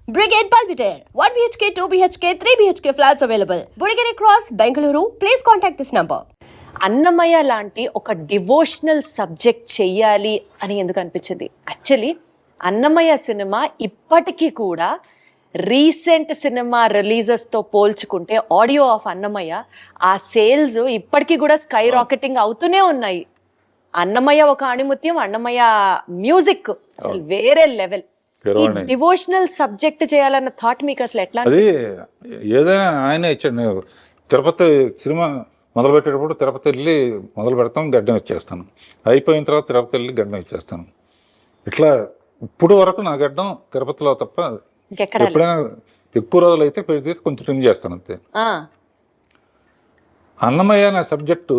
Brigade Palpitaire, 1 BHK, 2 BHK, 3 BHK flats available. Burigere Cross, Bengaluru. Please contact this number. Annamayya లాంటి ఒక devotional subject చెయ్యాలి అని ఎందుకు అనిపించింది? యాక్చువల్లీ అన్నమయ్య సినిమా ఇప్పటికీ కూడా రీసెంట్ సినిమా రిలీజెస్తో పోల్చుకుంటే ఆడియో ఆఫ్ అన్నమయ్య ఆ సేల్స్ ఇప్పటికీ కూడా స్కై రాకెటింగ్ అవుతూనే ఉన్నాయి. అన్నమయ్య ఒక ఆణిముత్యం, అన్నమయ్య మ్యూజిక్ అసలు వేరే లెవెల్. డివోషనల్ సబ్జెక్ట్ చేయాలన్న థాట్ మీకు అసలు ఎట్లా? అది ఏదైనా ఆయనే ఇచ్చాడు. తిరుపతి సినిమా మొదలు పెట్టేటప్పుడు తిరుపతి వెళ్ళి మొదలు పెడతాం, గడ్డం ఇచ్చేస్తాను. అయిపోయిన తర్వాత తిరుపతి వెళ్ళి గడ్డం ఇచ్చేస్తాను. ఇట్లా ఇప్పుడు వరకు నా గడ్డం తిరుపతిలో తప్ప ఎప్పుడైనా ఎక్కువ రోజులు అయితే పెడితే కొంచెం ట్రిమ్ చేస్తాను అంతే. అన్నమయ్య అనే సబ్జెక్టు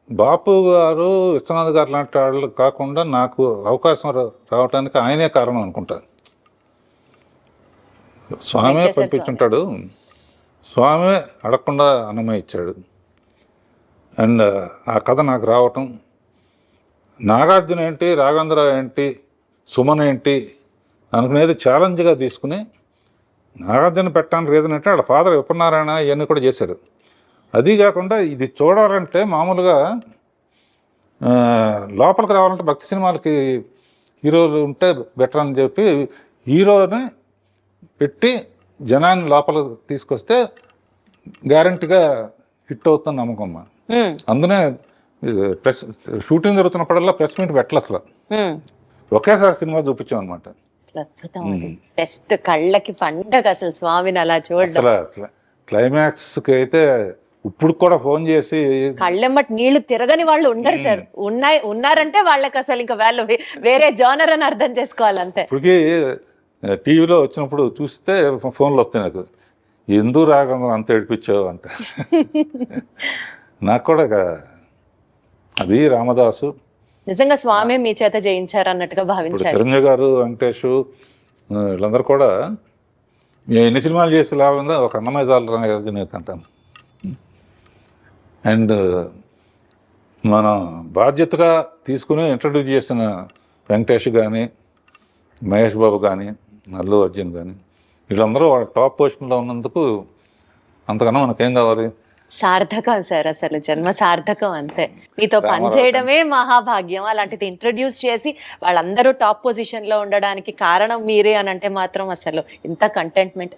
బాపు గారు, విశ్వనాథ్ గారు లాంటి వాళ్ళు కాకుండా నాకు అవకాశం రావడానికి ఆయనే కారణం అనుకుంటా. స్వామి పంపించుంటాడు, స్వామి అడగకుండా అన్నమయ్య ఇచ్చాడు. అండ్ ఆ కథ నాకు రావటం, నాగార్జున ఏంటి, రాఘవేంద్ర ఏంటి, సుమన్ ఏంటి అనుకునేది ఛాలెంజ్గా తీసుకుని నాగార్జున పెట్టడానికి రీజన్ అంటే వాళ్ళ ఫాదర్ విపన్నారాయణ ఇవన్నీ కూడా చేశారు. అది కాకుండా ఇది చూడాలంటే మామూలుగా లోపలికి రావాలంటే భక్తి సినిమాలకి హీరోలు ఉంటే బెటర్ అని చెప్పి హీరోని పెట్టి జనాన్ని లోపలికి తీసుకొస్తే గ్యారంటీగా హిట్ అవుతుంది నమ్మకం. అందునే ప్రెస్ షూటింగ్ జరుగుతున్నప్పుడల్లా ప్రెస్ మీట్ పెట్టలే, అసలు ఒకేసారి సినిమా చూపించాం అనమాట. బెస్ట్ కళ్ళకి పండగ అసలు స్వామిని అలా చూడడం. అసలు క్లైమాక్స్కి అయితే ఇప్పుడు కూడా ఫోన్ చేసి కళ్ళెమ్మటి నీళ్లు తిరగని వాళ్ళు ఉండరు సార్. ఉన్నారంటే వాళ్ళకి అసలు ఇంకా వాళ్ళు వేరే జోనర్ అని అర్థం చేసుకోవాలి అంతే. ఇప్పటికీ టీవీలో వచ్చినప్పుడు చూస్తే ఫోన్లు వస్తాయి నాకు, ఎందుకు రాకుండా అంత ఏడిపించావు అంట. నాకు కూడా అది రామదాసు నిజంగా స్వామి మీ చేత జయించారు అన్నట్టుగా భావించారు. చిరంజీవి గారు, వెంకటేష్ వీళ్ళందరూ కూడా ఎన్ని సినిమాలు చేసి లాభంగా ఒక అన్నమయ్య జాలనేది అంటాను. అండ్ మనం బాధ్యతగా తీసుకుని ఇంట్రడ్యూస్ చేసిన వెంకటేష్ కానీ, మహేష్ బాబు కానీ, అల్లు అర్జున్ కానీ వీళ్ళందరూ వాళ్ళ టాప్ పొజిషన్లో ఉన్నందుకు అంతకన్నా మనకేం కావాలి? సార్థకం సార్, అసలు జన్మ సార్థకం అంతే. మీతో పనిచేయడమే మహాభాగ్యం. అలాంటిది ఇంట్రడ్యూస్ చేసి వాళ్ళందరూ టాప్ పొజిషన్లో ఉండడానికి కారణం మీరే అని అంటే మాత్రం అసలు ఎంత కంటెంట్మెంట్.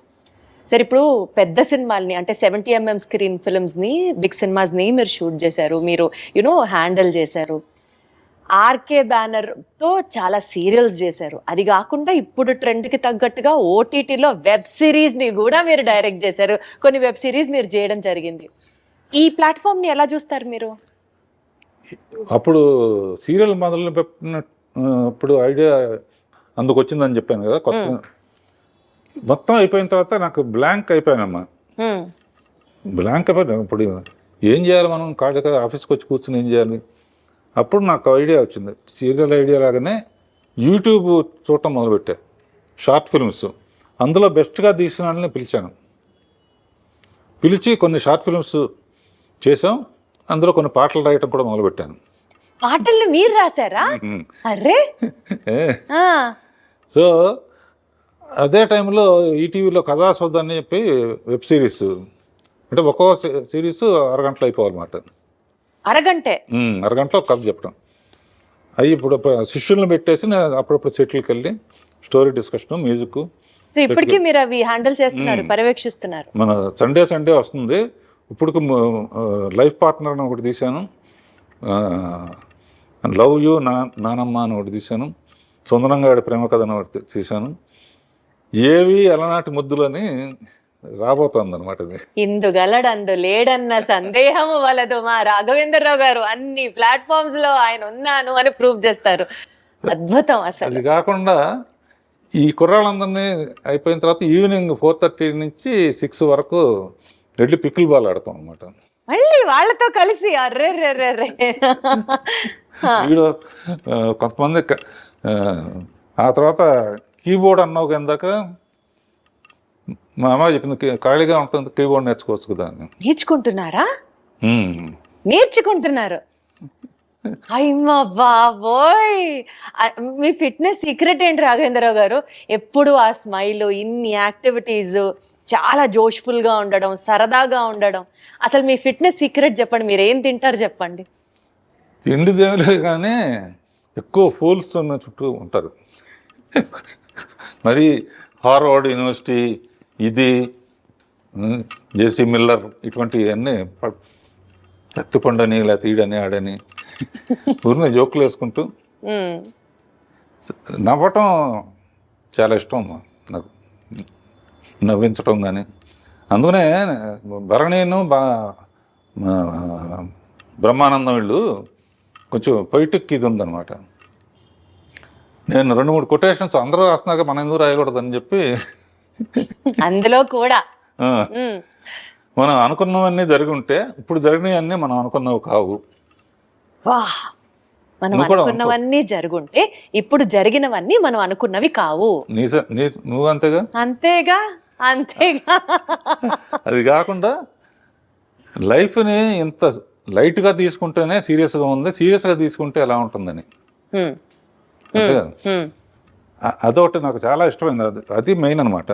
సార్ ఇప్పుడు పెద్ద సినిమాల్ని అంటే 70mm స్క్రీన్ ఫిల్మ్స్ని, బిగ్ సినిమాస్ని మీరు షూట్ చేశారు, మీరు హ్యాండిల్ చేశారు. ఆర్కే బ్యానర్తో చాలా సీరియల్స్ చేశారు. అది కాకుండా ఇప్పుడు ట్రెండ్కి తగ్గట్టుగా ఓటీటీలో వెబ్ సిరీస్ని కూడా మీరు డైరెక్ట్ చేశారు. కొన్ని వెబ్ సిరీస్ మీరు చేయడం జరిగింది. ఈ ప్లాట్ఫామ్ని ఎలా చూస్తారు మీరు? అప్పుడు సీరియల్ మొదలు పెట్టినప్పుడు ఐడియా అందుకు వచ్చిందని చెప్పాను కదా. కొత్త మొత్తం అయిపోయిన తర్వాత నాకు బ్లాంక్ అయిపోయానమ్మా. బ్లాంక్ అయిపోయాను. ఇప్పుడు ఏం చేయాలి మనం? కాళ్ళ కదా ఆఫీస్కి వచ్చి కూర్చుని ఏం చేయాలి? అప్పుడు నాకు ఐడియా వచ్చింది. సీరియల్ ఐడియా లాగానే యూట్యూబ్ చూడటం మొదలుపెట్టా, షార్ట్ ఫిల్మ్స్. అందులో బెస్ట్గా తీసిన వాళ్ళని పిలిచి కొన్ని షార్ట్ ఫిల్మ్స్ చేసాం. అందులో కొన్ని పాటలు రాయటం కూడా మొదలుపెట్టాను. పాటలు మీరు రాశారా? అరే సో అదే టైంలో ఈటీవీలో కథాసౌధ అని చెప్పి వెబ్ సిరీస్, అంటే ఒక్కో సిరీస్ అరగంటలో అయిపోవాలన్నమాట. అరగంటలో కథ చెప్పడం. అవి ఇప్పుడు శిష్యులను పెట్టేసి అప్పుడప్పుడు సెటిల్కి వెళ్ళి స్టోరీ డిస్కషన్, మ్యూజిక్. సో ఇప్పటికీ మీరు అవి హ్యాండిల్ చేస్తున్నారు, పర్యవేక్షిస్తున్నారు. మన సండే వస్తుంది. ఇప్పుడు లైఫ్ పార్ట్నర్ అని ఒకటి తీశాను, లవ్ యూ నానమ్మ అని ఒకటి తీశాను, సుందరంగా ప్రేమ కథ అని ఒకటి తీశాను. ఏవి అలనాటి ముద్దులని రాబోతోంది అనమాట. ఇది ఇందుగలడందు లేడన్న సందేహము వలదు. మా రాఘవేంద్రరావు గారు అన్ని ప్లాట్ఫామ్స్ లో ఆయన ఉన్నాను అని ప్రూవ్ చేస్తారు. అద్భుతం అసలు. అది కాకుండా ఈ కుర్రాళ్ళందరినీ అయిపోయిన తర్వాత ఈవినింగ్ 4:30 నుంచి 6 వరకు వెళ్ళి పికిల్ బాల్ ఆడతాం అనమాట. మళ్ళీ వాళ్ళతో కలిసి అర్రే వీడు కొంతమంది. ఆ తర్వాత కీబోర్డ్ అన్నావు కిందాక మా అమ్మ చెప్పింది, ఖాళీగా ఉంటుంది కీబోర్డ్ నేర్చుకోవచ్చు కదా. నేర్చుకుంటున్నారు. అయ్యమ్మ బాబోయ్. మీ ఫిట్నెస్ సీక్రెట్ ఏంటి రాఘవేంద్రరావు గారు? ఎప్పుడు ఆ స్మైల్, ఇన్ని యాక్టివిటీస్, చాలా జోష్ఫుల్ గా ఉండడం, సరదాగా ఉండడం. అసలు మీ ఫిట్నెస్ సీక్రెట్ చెప్పండి. మీరు ఏం తింటారు చెప్పండి. తిండి దేవులే కానీ ఎక్కువ ఫూల్స్ ఉన్న చుట్టూ ఉంటారు. మరి హార్వర్డ్ యూనివర్సిటీ ఇది జేసీ మిల్లర్ ఇటువంటివన్నీ ఎత్తుపండని లేకపోతే ఈడని ఆడని ఊరిని జోకులు వేసుకుంటూ నవ్వటం చాలా ఇష్టం నాకు, నవ్వించటం కానీ. అందుకనే భరణీను బ్రహ్మానందం వీళ్ళు కొంచెం పొయిటిక్ ఇది ఉందన్నమాట. నేను 2-3 కొటేషన్స్ అందరూ రాస్తున్నాక మనం ఎందుకు రాయకూడదని చెప్పి అందులో కూడా మనం అనుకున్నవన్నీ జరిగి ఉంటే ఇప్పుడు జరిగినవన్నీ మనం అనుకున్నవి కావు. వాహ్, మనం నువ్వు కూడా అనుకున్నవన్నీ జరుగుంటే ఇప్పుడు జరిగినవన్నీ మనం అనుకున్నవి కావు. నువ్వు అంతేగా. అంతేగా అంతేగా. అది కాకుండా లైఫ్ని ఇంత లైట్గా తీసుకుంటేనే సీరియస్గా ఉంది, సీరియస్గా తీసుకుంటే ఎలా ఉంటుందని. అంతేగా. అదొకటి నాకు చాలా ఇష్టమైంది. అది మెయిన్ అనమాట.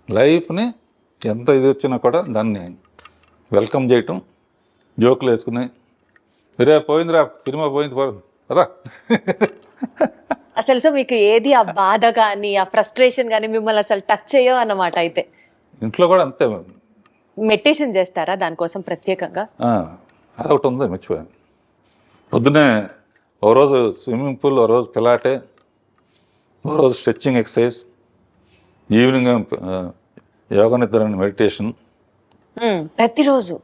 లైఫ్ని ఎంత ఇది వచ్చినా కూడా దాన్ని వెల్కమ్ చేయటం, జోకులు వేసుకుని రే పోయిందిరా సినిమా పోయింది రా. అసలు సో మీకు ఏది ఆ బాధ కానీ ఆ ఫ్రస్ట్రేషన్ కానీ మిమ్మల్ని అసలు టచ్ చేయవు అన్నమాట. అయితే ఇంట్లో కూడా అంతే. మెడిటేషన్ చేస్తారా దానికోసం ప్రత్యేకంగా? అదొకటి ఉంది, మర్చిపోయాను. పొద్దునే ఓ రోజు స్విమ్మింగ్ పూల్, ఓ రోజు పిలాటే, ఓ రోజు స్ట్రెచ్చింగ్ ఎక్సర్సైజ్, ఈవినింగ్ యోగా నిద్ర మెడిటేషన్ ప్రతిరోజు.